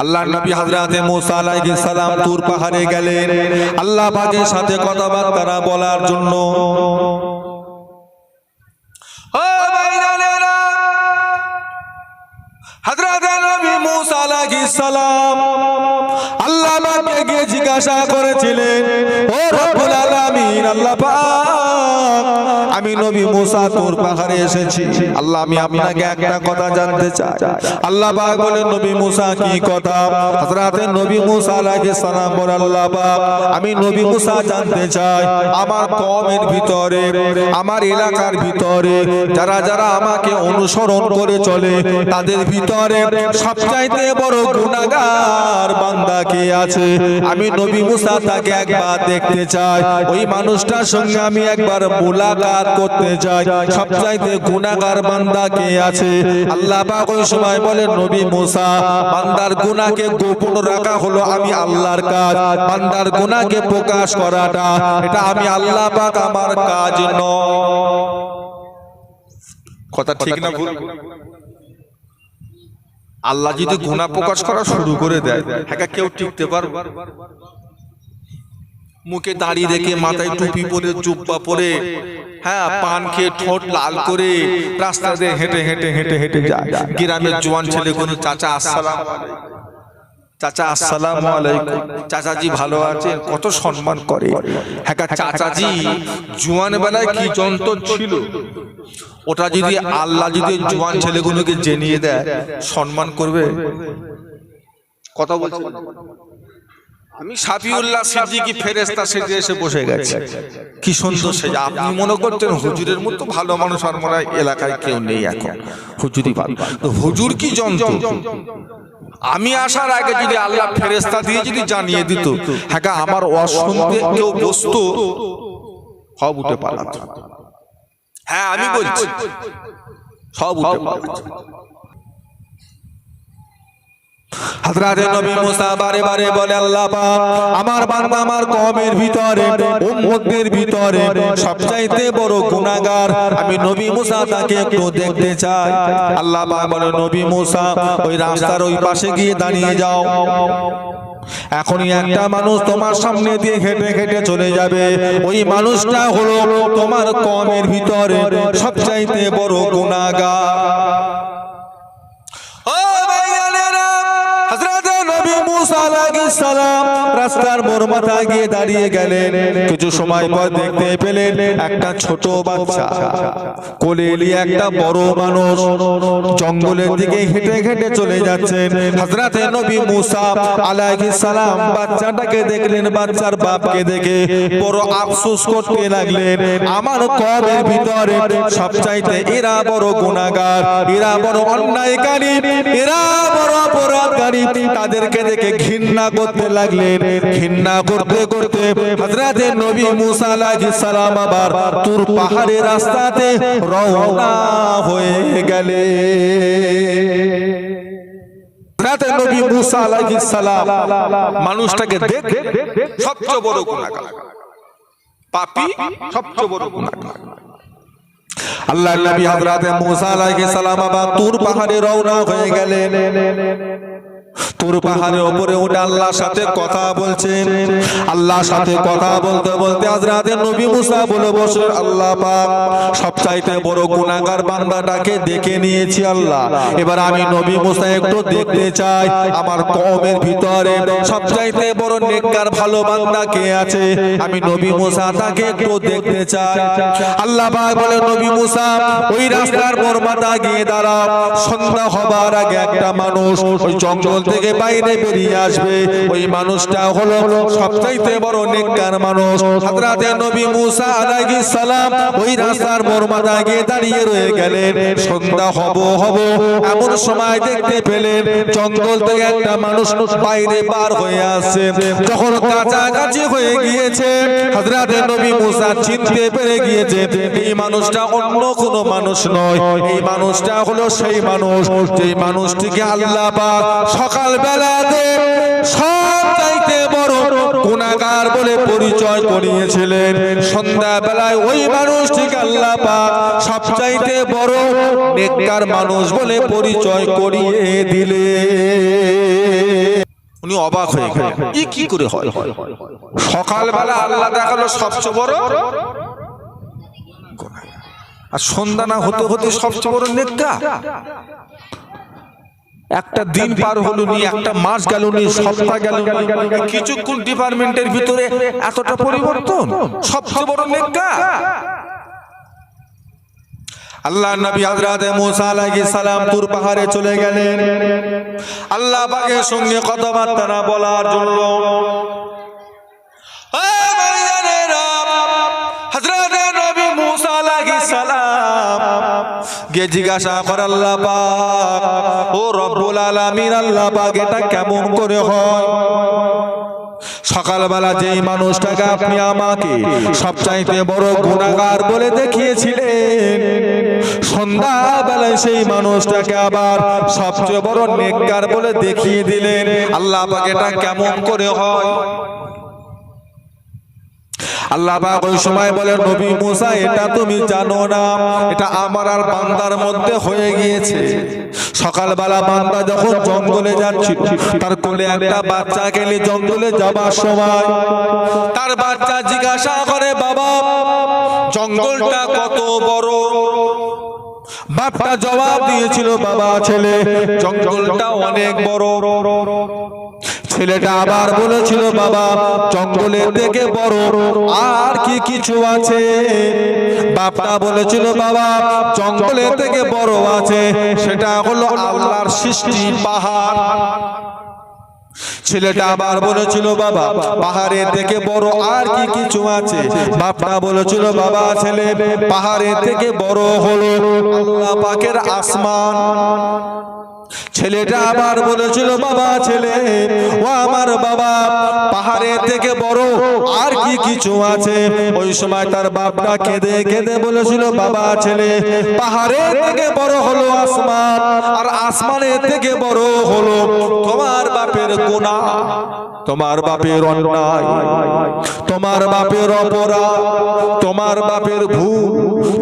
আল্লাহর নবী হযরতে মুসা আলাইহিস সালাম তুর পাহাড়ে গেলেন আল্লাহ পাকের সাথে কথাবার্তা বলার জন্য। ও ভাইরা, হযরতে নবী মুসা আলাইহিস সালাম আল্লাহ পাককে গিয়ে জিজ্ঞাসা করেছিলেন, ও রব্বুল আলামিন, আল্লাহ পাক, আমি নবী মুসা তুর পাহাড়ে এসেছি, আল্লাহ আমি আপনাকে একটা কথা জানতে চাই। আল্লাহ পাক বলেন, নবী মুসা কি কথা? হযরতে নবী মুসা আলাইহিস সালাম বলেন, আল্লাহ পাক, আমি নবী মুসা জানতে চাই আমার কওমের ভিতরে, আমার এলাকার ভিতরে যারা যারা আমাকে অনুসরণ করে চলে তাদের ভিতরে সবচাইতে বড় গুনাহগার বান্দা কে আছে? আমি নবী মুসা তাকে একবার দেখতে চাই, ওই মানুষটার সঙ্গে আমি একবার মুলাকাত করতে চাই। সবচাইতে গুনাহগার বান্দা কে আছে? আল্লাহ পাক ওই সময় বলেন, নবী মুসা, বান্দার গুনাহকে গোপন রাখা হলো আমি আল্লাহর কাজ, বান্দার গুনাহকে প্রকাশ করাটা এটা আমি আল্লাহ পাক আমার কাজ নয়। কথা ঠিক না ভুল? আল্লাহ যদি গুনাহ প্রকাশ করা শুরু করে দেয়, হ্যাঁ, কেউ টিকতে পারবে? মুখে দাড়ি রেখে, মাথায় টুপি পরে, জুব্বা পরে, হ্যাঁ, পান খেয়ে ঠোঁট লাল করে রাস্তা দিয়ে হেঁটে হেঁটে হেঁটে হেঁটে যায়। গ্রামের জওয়ান ছেলেগুলো, চাচা আসসালাম আলাইকুম, চাচা আসসালামু আলাইকুম, চাচাজি ভালো আছেন, কত সম্মান করে। হ্যাঁ, চাচাজি জওয়ান বেলায় কি যন্ত্র ছিল, ওটা যদি আল্লাহ যদি জওয়ান ছেলেগুলোকে জেনিয়ে দেয়, সম্মান করবে? কথা বলছি আমি। সাফিউল্লাহ সিদ্দিকী ফেরেশতা সেজে এসে বসে গেছে, কি সুন্দর সেজে। আপনি মনে করতেন হুজুরের মতো ভালো মানুষ আর মনে হয় এলাকায় কেউ নেই এখন, হুজুরই ভালো। তো হুজুর কি যন্ত্র? আমি আসার আগে যদি আল্লাহ ফেরেশতা দিয়ে যদি জানিয়ে দিত, হ্যাঁ, আমার অসুন্দে কেউ বসতো, সব উঠে পালাতো। হ্যাঁ, আমি বলছি সব উঠে পালাতো। হযরতে নবী মুসা বারে বারে বলে, আল্লাহ পাক, আমার বান্দা আমার কওমের ভিতরে, উম্মতের ভিতরে সবচাইতে বড় গুনাহগার আমি নবী মুসা, তাকে একটু দেখতে চাই। আল্লাহ পাক বলে, নবী মুসা, ওই রাস্তার ওই পাশে গিয়ে দাঁড়িয়ে যাও। এখনই একটা মানুষ তোমার সামনে দিয়ে হেঁটে হেঁটে চলে যাবে, ওই মানুষটা হলো তোমার কওমের ভিতরে সবচাইতে বড় গুনাহগার। রাস্তার মোড় মাথায় গিয়ে দাঁড়িয়ে গেলেন। কিছু সময় পর দেখতে পেলেন একটা ছোট বাচ্চা কোলে নিয়ে একটা বড় মানুষ জঙ্গলের দিকে হেঁটে হেঁটে চলে যাচ্ছেন। হযরতে নবী মুসা আলাইহিস সালাম বাচ্চাটাকে দেখলেন, বাচ্চার বাপকে দেখে বড় আফসোস করতে লাগলেন, আমার কওমের ভিতরে সবচাইতে এরা বড় গুনাহগার, এরা বড় অন্যায়কারী, এরা বড় অপরাধকারী। তাদেরকে দেখে ঘৃণা করতে লাগলেন। ঘৃণা করতে করতে হযরতে নবী মুসা আলাইহিস সালাম আবার তুর পাহাড়ের রাস্তাতে রওনা হয়ে গেলেন। হযরতে নবী মুসা আলাইহিস সালাম মানুষটাকে দেখে সবচেয়ে বড় গুনাহগার, পাপী, সবচেয়ে বড় গুনাহগার। আল্লাহর নবী হযরতে মুসা আলাইহিস সালাম আবার তুর পাহাড়ে রওনা হয়ে গেলেন। তুর পাহাড়ের উপরে উঠে আল্লাহর সাথে কথা বলছেন। আল্লাহর সাথে কথা বলতে বলতে হযরতে নবী মুসা বলে বসে, আল্লাহ পাক, সবচাইতে বড় গুনাহগার বান্দাটাকে দেখে নিয়েছি আল্লাহ, এবার আমি নবী মুসা একটু দেখতে চাই আমার কওমের ভিতরে সবচাইতে বড় নেককার ভালো বান্দা কে আছে, আমি নবী মুসা তাকে একটু দেখতে চাই। আল্লাহ পাক বলে, নবী মুসা, ওই রাস্তার মোড় মাথায় গিয়ে দাঁড়াও। সন্ধ্যা হবার আগে একটা মানুষ ওই জঙ্গল থেকে বাইরে বেরিয়ে আসবে, ওই মানুষটা হলো সবচাইতে বড় নেককার মানুষ। হযরতে নবী মুসা আলাইহিস সালাম ওই রাস্তার মোড় মাথায় গিয়ে দাঁড়িয়ে রয়ে গেলেন। সন্ধ্যা হব এমন সময় দেখতে পেলেন জঙ্গল থেকে একটা মানুষ বাইরে বার হয়ে আসছে। যখন কাছাকাছি হয়ে গিয়েছে, হযরতে নবী মুসা চিনতে পেরে গিয়েছে এই মানুষটা অন্য কোনো মানুষ নয়, এই মানুষটা হলো সেই মানুষ যেই মানুষটিকে আল্লাহ পাক সকাল বেলাতে সবচাইতে বড় গুনাহগার বলে পরিচয় করিয়েছিলেন। সন্ধ্যা বেলায় ওই মানুষটিকে আল্লাহ পাক সবচাইতে বড় নেককার মানুষ বলে পরিচয় করিয়ে দিলেন। উনি অবাক হয়ে গেলেন, কি করে হয়? সকালবেলা আল্লাহ দেখালো সবচেয়ে বড় গুনাহ, আর সন্ধ্যা না হতে হতে সবচেয়ে বড় নেককার। একটা দিন পার হলো নি, একটা মাস গেল নি, সপ্তাহ গেল, কিছুক্ষণ ডিপার্টমেন্টের ভিতরে এতটা পরিবর্তন, সবচেয়ে বড় নেককার। আল্লাহ নবী হযরত মুসা আলাইহিস সালাম তুর পাহাড়ে চলে গেলেন আল্লাহ পাকের সঙ্গে কথাবার্তা না বলার জন্য। হযরত নবী মুসা আলাইহিস সালাম গিয়ে জিজ্ঞাসা করে আল্লাহ পাক, ও রব্বুল আলামিন, আল্লাহ পাক এটা কেমন করে হয়? সকালবেলা যেই মানুষটাকে আপনি আমাকে সবচাইতে বড় গুনাহগার বলে দেখিয়েছিলেন, সন্ধ্যাবেলায় সেই মানুষটাকে আবার সবচেয়ে বড় নেককার বলে দেখিয়ে দিলেন। আল্লাহ পাক এটা কেমন করে হয়? আল্লাহ পাক ওই সময় বলেন, নবী মুসা, এটা তুমি জানো না, এটা আমার আর বান্দার মধ্যে হয়ে গিয়েছে। সকালবেলা বান্দা যখন জঙ্গলে যাচ্ছিল, তার কোলে একটা বাচ্চাকে নিয়ে জঙ্গলে যাবার সময় তার বাচ্চা জিজ্ঞাসা করে, বাবা জঙ্গলটা কত বড়? বাপটা জবাব দিয়েছিল, বাবা ছেলে জঙ্গলটা অনেক বড়। ছেলেটা আবার বলেছিল, বাবা জঙ্গলের থেকে বড় আর কি কিছু আছে? বাপটা বলেছিল, বাবা জঙ্গলের থেকে বড় আছে, সেটা হলো আল্লাহর সৃষ্টি পাহাড়। ছেলেটা আবার বলেছিল, বাবা পাহাড়ের থেকে বড় আর কি কিছু আছে? বাপটা বলেছিল, বাবা ছেলে পাহাড়ের থেকে বড় হলো আল্লাহ পাকের আসমান। ছেলেটা আবার বলেছিল, বাবা ছেলে, ও আমার বাবা পাহাড়ের থেকে বড় আর কি কিছু আছে? ওই সময় তার বাপটা কেঁদে কেঁদে বলেছিল, বাবা ছেলে পাহাড়ের থেকে বড় হলো আসমান, আর আসমানের থেকে বড় হলো তোমার বাপের গুনাহ, তোমার বাপের অন্যায়, তোমার বাপের অপরাধ, তোমার বাপের ভুল,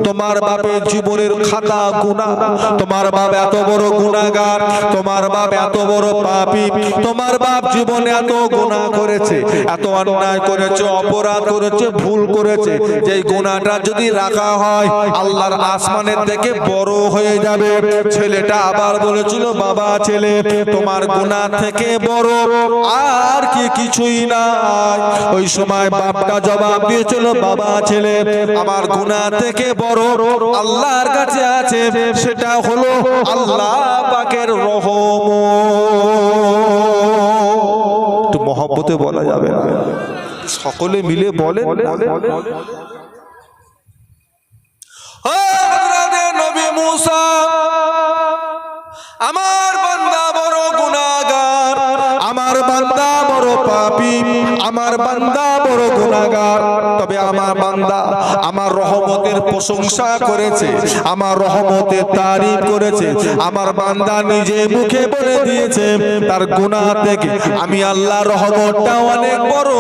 তোমার বাপের জীবনের খাতা গুনাহ। তোমার বাপ এত বড় গুনাহগার, তোমার বাপ এত বড় পাপী, তোমার বাপ জীবনে এত গুনাহ করেছে, এত অন্যায় করেছে, অপরাধ করেছে, ভুল করেছে, যে গুনাহটা যদি রাখা হয় আল্লাহর আসমানের থেকে বড় হয়ে যাবে। ছেলেটা আবার বলেছিল, বাবা ছেলে তোমার গুনাহ থেকে বড় আর কি কিছুই নাই। ওই সময় বাপটা জবাব দিয়েছিল, বাবা ছেলে আমার গুনাহ থেকে বড় আল্লাহর কাছে আছে, সেটা হলো আল্লাহ পাকের রহমত। একটু মহব্বতে বলা যাবে না, সকলে মিলে বলেন। নবী মুসা, আমার বান্দা বড় গুনাহগার, আমার বান্দা বড় পাপী, আমার বান্দা বড় গুনাহগার, তবে আমার বান্দা আমার রহমতের প্রশংসা করেছে, আমার রহমতের তারিফ করেছে। আমার বান্দা নিজে মুখে বলে দিয়েছে তার গুনাহ থেকে আমি আল্লাহর রহমতটা অনেক বড়,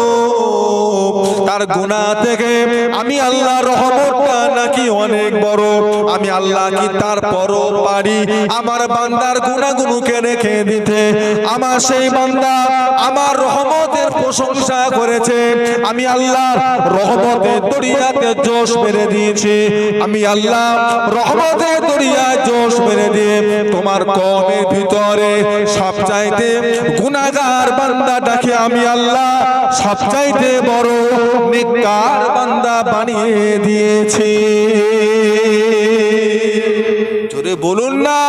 তার গুনাহ থেকে আমি আল্লাহর রহমতটা নাকি অনেক বড়। আমি আল্লাহ কি তারপরও পারি আমার বান্দার গুনাহগুলোকে রেখে দিতে? আমার সেই বান্দা আমার রহমতের প্রশংসা করেছে, আমি আল্লাহর রহমতের দরিয়াতে জোশ মেরে দিয়েছি, আমি আল্লাহ রহমতের দরিয়ায় জোশ মেরে দিয়ে তোমার কওমের ভিতরে সবচাইতে গুনাহগার বান্দাটাকে আমি আল্লাহ সবচাইতে বড় নেককার বান্দা বানিয়ে দিয়েছি। জোরে বলুন না।